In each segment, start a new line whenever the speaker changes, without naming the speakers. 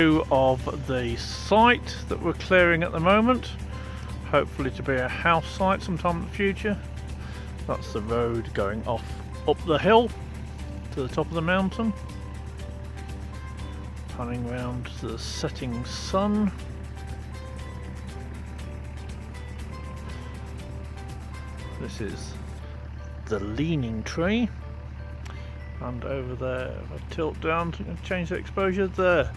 View of the site that we're clearing at the moment, hopefully to be a house site sometime in the future. That's the road going off up the hill to the top of the mountain, panning round to the setting sun. This is the leaning tree, and over there, if I tilt down to change the exposure, there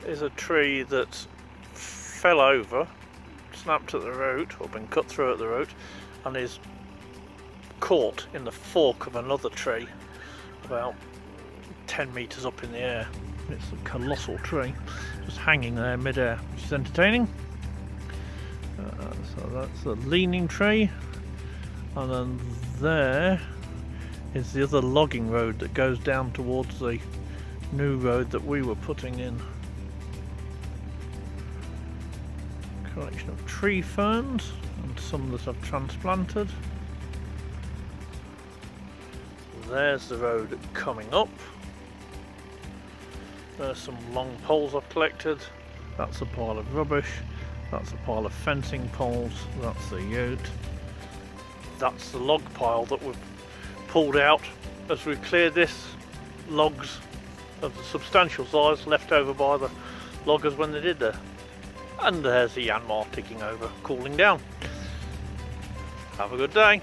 is a tree that fell over, snapped at the root, or been cut through at the root, and is caught in the fork of another tree about 10 metres up in the air. It's a colossal tree, just hanging there mid-air, which is entertaining. So that's the leaning tree, and then there is the other logging road that goes down towards the new road that we were putting in. Collection of tree ferns and some that I've transplanted. There's the road coming up. There's some long poles I've collected. That's a pile of rubbish. That's a pile of fencing poles. That's the ute. That's the log pile that we've pulled out as we've cleared this. Logs of the substantial size left over by the loggers when they did there. And there's the Yanmar ticking over, cooling down. Have a good day.